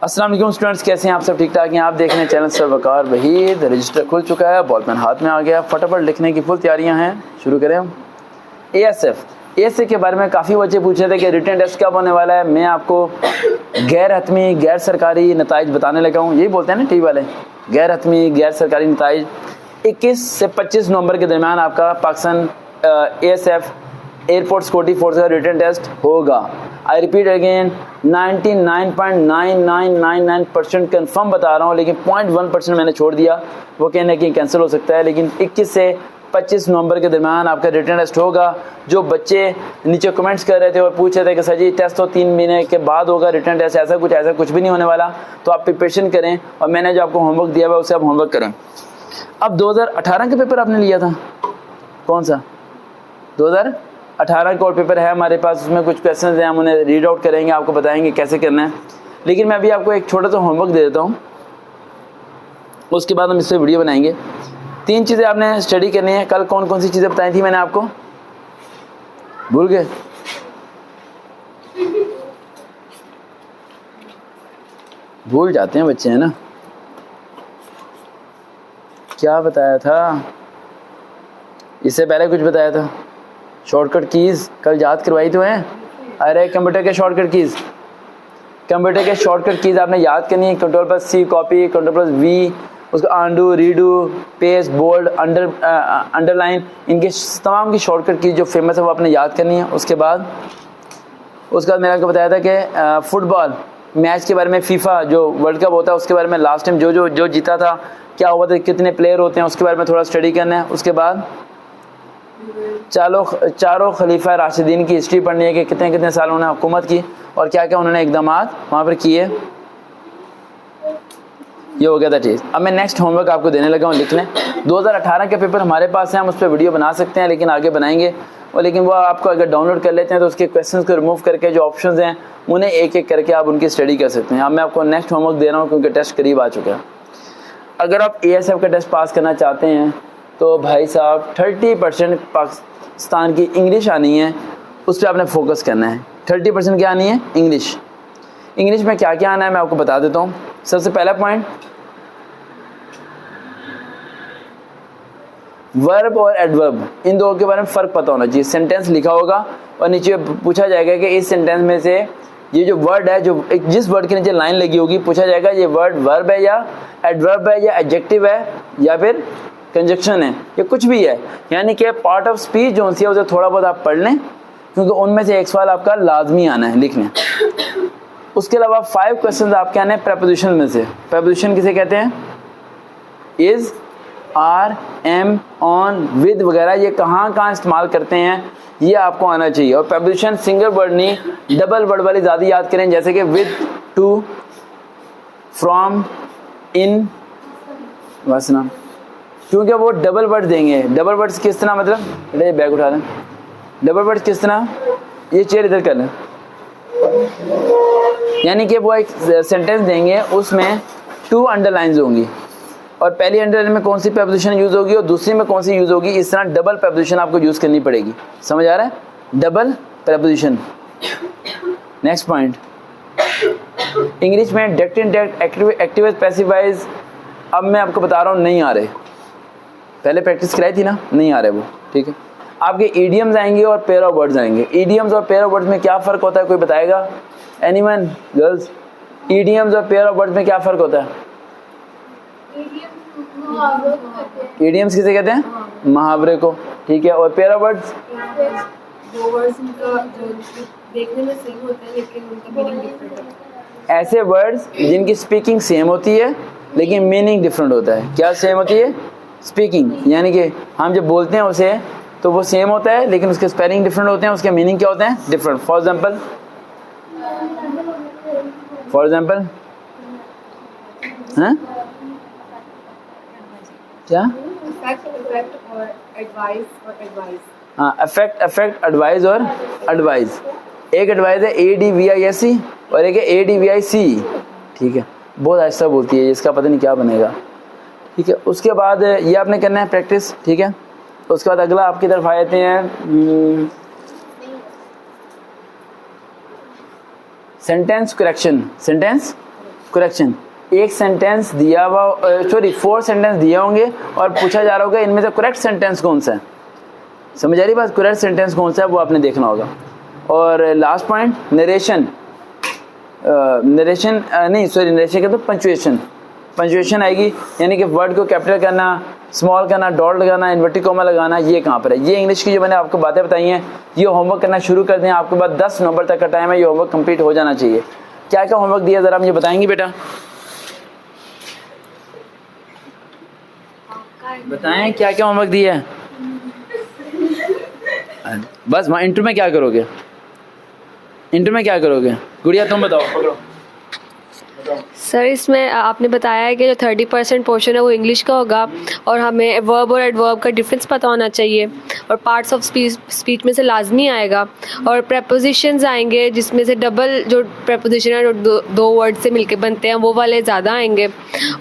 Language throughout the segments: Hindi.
अस्सलाम वालेकुम स्टूडेंट्स, कैसे हैं आप सब? ठीक ठाक हैं? आप देख रहे हैं चैनल सर वकार वहीद। रजिस्टर खुल चुका है, बॉल पेन हाथ में आ गया, फटाफट लिखने की फुल तैयारियां हैं। शुरू करें हम। एएसएफ के बारे में काफ़ी बच्चे पूछ रहे थे कि रिटन टेस्ट कब होने वाला है। मैं आपको गैर हतमी गैर सरकारी नताइज बताने लगा हूँ। यही बोलते हैं ना टीवी वाले, गैर हतमी गैर सरकारी नताइज 21 से 25 नवंबर के दरमियान आपका Pakistan ASF airport security force का रिटन टेस्ट होगा। आई रिपीट अगेन, 99.9999% कन्फर्म बता रहा हूँ, लेकिन 0.1% मैंने छोड़ दिया, वो कहने कि कैंसिल हो सकता है। लेकिन 21 से 25 नवंबर के दरमियान आपका रिटन टेस्ट होगा। जो बच्चे नीचे कमेंट्स कर रहे थे और पूछ रहे थे कि सर जी टेस्ट तो 3 महीने के बाद होगा, रिटन टेस्ट ऐसा कुछ भी नहीं होने वाला, तो आप प्रिपरेशन करें और मैंने जो आपको होमवर्क दिया हुआ है उसे आप होमवर्क करें। अब 2018 का पेपर आपने लिया था, कौन सा? 2018 का पेपर है हमारे पास, उसमें कुछ क्वेश्चन हैं, हम उन्हें रीड आउट करेंगे, आपको बताएंगे कैसे करना है। लेकिन मैं अभी आपको एक छोटा सा होमवर्क दे देता हूँ, उसके बाद हम इस पर वीडियो बनाएंगे। 3 चीज़ें आपने स्टडी करनी है। कल कौन कौन सी चीज़ें बताई थी मैंने आपको? भूल गए? भूल जाते हैं बच्चे, है ना? क्या बताया था? इससे पहले कुछ बताया था। शॉर्टकट कीज़ कल याद करवाई तो हैं। अरे कंप्यूटर के शॉर्टकट कीज़ आपने याद करनी है। Ctrl+C कॉपी, Ctrl+V, उसका आंडू, रीडू, पेस्ट, बोल्ड, अंडरलाइन, इनके तमाम की शॉर्टकट कीज़ जो फेमस है वो आपने याद करनी है। उसके बाद मैंने आपको बताया था कि फुटबॉल मैच के बारे में, फीफा जो वर्ल्ड कप होता है उसके बारे में, लास्ट टाइम जो जीता था क्या हुआ था, कितने प्लेयर होते हैं, उसके बारे में थोड़ा स्टडी करना है। उसके बाद चारों खलीफा राशिदीन की हिस्ट्री पढ़नी है कि कितने कितने साल उन्होंने हुकूमत की और क्या क्या उन्होंने इक़दामात वहाँ पर किए। ये हो गया था ठीक। अब मैं नेक्स्ट होमवर्क आपको देने लगा हूँ, लिख लें। 2018 के पेपर हमारे पास हैं, हम उस पर वीडियो बना सकते हैं, लेकिन आगे बनाएंगे। और लेकिन वो आपको अगर डाउनलोड कर लेते हैं तो उसके क्वेश्चंस को रिमूव करके जो ऑप्शंस हैं उन्हें एक एक करके आप उनकी स्टडी कर सकते हैं। अब मैं आपको नेक्स्ट होमवर्क दे रहा हूँ क्योंकि टेस्ट करीब आ चुका है। अगर आप एएसएफ का टेस्ट पास करना चाहते हैं तो भाई साहब 30% पाकिस्तान की इंग्लिश आनी है, उस पर आपने फोकस करना है। 30% क्या आनी है? इंग्लिश में क्या क्या आना है मैं आपको बता देता हूँ। सबसे पहला पॉइंट, वर्ब और एडवर्ब, इन दो के बारे में फ़र्क पता होना चाहिए। सेंटेंस लिखा होगा और नीचे पूछा जाएगा कि इस सेंटेंस में से ये जो वर्ड है, जो जिस वर्ड के नीचे लाइन लगी होगी, पूछा जाएगा ये वर्ड वर्ब है या एडवर्ब है या एडजेक्टिव है या फिर कंजक्शन है, ये कुछ भी है। यानी कि पार्ट ऑफ स्पीच जो सी है उसे थोड़ा बहुत आप पढ़ लें, क्योंकि उनमें से एक सवाल आपका लाजमी आना है लिखने। उसके अलावा 5 क्वेश्चन आपके आने हैं प्रेपोजिशन में से। प्रेपोजिशन किसे कहते हैं? Is, are, am, on, with वगैरह, ये कहाँ कहाँ इस्तेमाल करते हैं ये आपको आना चाहिए। और प्रेपोजिशन सिंगल वर्ड नहीं, डबल वर्ड वाली ज़्यादा याद करें, जैसे कि विद, टू, फ्रॉम, इन, वसना, क्योंकि वो डबल वर्ड देंगे। डबल वर्ड्स किस तरह, मतलब ये बैग उठा लें, डबल वर्ड्स किस तरह, ये चेयर इधर कर लें। यानी कि वो एक सेंटेंस देंगे, उसमें 2 अंडरलाइंस होंगी और पहली अंडरलाइन में कौन सी प्रेपोजिशन यूज़ होगी और दूसरी में कौन सी यूज़ होगी। इस तरह डबल प्रेपोजिशन आपको यूज़ करनी पड़ेगी। समझ आ रहा है? Double preposition. Next point, English में direct, indirect, active, passive voice अब मैं आपको बता रहा हूँ नहीं आ रहे। पहले प्रैक्टिस कराई थी ना, नहीं आ रहे वो, ठीक है। आपके ईडियम्स आएंगे और पेयर ऑफ वर्ड्स आएंगे। ईडियम्स और पेयर ऑफ वर्ड्स में क्या फ़र्क होता है, कोई बताएगा? एनीवन, गर्ल्स, ईडियम्स और पेयर ऑफ वर्ड्स में क्या फ़र्क होता है? ईडियम्स किसे कहते हैं? मुहावरे को, ठीक है। और पेयर ऑफ वर्ड्स, देखने में सेम होते हैं लेकिन उनका मीनिंग डिफरेंट होता है। ऐसे वर्ड्स जिनकी स्पीकिंग सेम होती है लेकिन मीनिंग डिफरेंट होता है। क्या सेम होती है? स्पीकिंग, यानी कि हम जब बोलते हैं उसे तो वो सेम होता है लेकिन उसके स्पेलिंग डिफरेंट होते हैं, उसके मीनिंग क्या होते हैं? डिफरेंट। फॉर एग्जांपल हाँ क्या? इफेक्ट और एडवाइस हाँ, अफेक्ट, एडवाइस और एडवाइस। एक एडवाइस है ADVISE और एक है ADVIC, ठीक है। बहुत ऐसा बोलती है, इसका पता नहीं क्या बनेगा, ठीक है। उसके बाद ये आपने करना है प्रैक्टिस, ठीक है। उसके बाद अगला आपकी तरफ आ जाते हैं सेंटेंस करेक्शन। सेंटेंस करेक्शन, एक सेंटेंस दिया हुआ, सॉरी 4 सेंटेंस दिए होंगे और पूछा जा रहा होगा इनमें से करेक्ट सेंटेंस कौन सा है। समझ आ रही बात, करेक्ट सेंटेंस कौन सा है वो आपने देखना होगा। और लास्ट पॉइंट नरेशन, नरेशन नहीं सॉरी नरेशन का तो पंचुएशन, पंचुएशन आएगी, यानी कि वर्ड को कैपिटल करना, स्मॉल करना, डॉट लगाना, इन्वर्टेड कॉमा लगाना, ये कहाँ पर है। ये इंग्लिश की जो मैंने आपको बातें बताई हैं, ये होमवर्क करना शुरू कर दें। आपके पास 10 नवंबर तक का टाइम है, ये होमवर्क कंप्लीट हो जाना चाहिए। क्या क्या होमवर्क दिया ज़रा मुझे बताएंगी बेटा, बताएं क्या क्या होमवर्क दिया है। बस वहाँ इंटर में क्या करोगे, इंटर में क्या करोगे गुड़िया, तुम बताओ, पकड़ो। सर इसमें आपने बताया है कि जो 30% पोर्शन है वो इंग्लिश का होगा और हमें वर्ब और एडवर्ब का डिफरेंस पता होना चाहिए और पार्ट्स ऑफ स्पीच में से लाजमी आएगा और प्रेपोजिशंस आएंगे जिसमें से डबल जो प्रेपोजिशन है जो दो वर्ड से मिलके बनते हैं वो वाले ज़्यादा आएंगे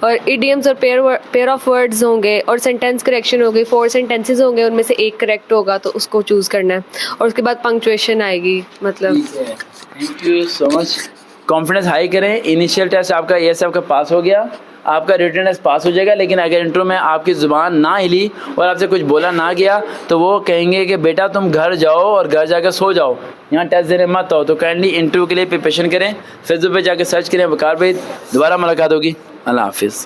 और इडियम्स और पेयर ऑफ वर्ड्स होंगे और सेंटेंस करेक्शन होगी। 4 सेंटेंसेस होंगे उनमें से एक करेक्ट होगा तो उसको चूज़ करना है और उसके बाद पंक्चुएशन आएगी। मतलब thank you so much. Confidence high करें। इनिशियल टेस्ट आपका ये आपका पास हो गया, आपका रिटन टेस्ट पास हो जाएगा, लेकिन अगर इंटरव्यू में आपकी ज़ुबान ना हिली और आपसे कुछ बोला ना गया तो वो कहेंगे कि बेटा तुम घर जाओ और घर जाकर सो जाओ, यहाँ टेस्ट देने मत आओ। तो काइंडली इंटरव्यू के लिए प्रिपरेशन करें, फेसबुक पे जाकर सर्च करें वकार भाई। दोबारा मुलाकात होगी। अल्लाह हाफिज़।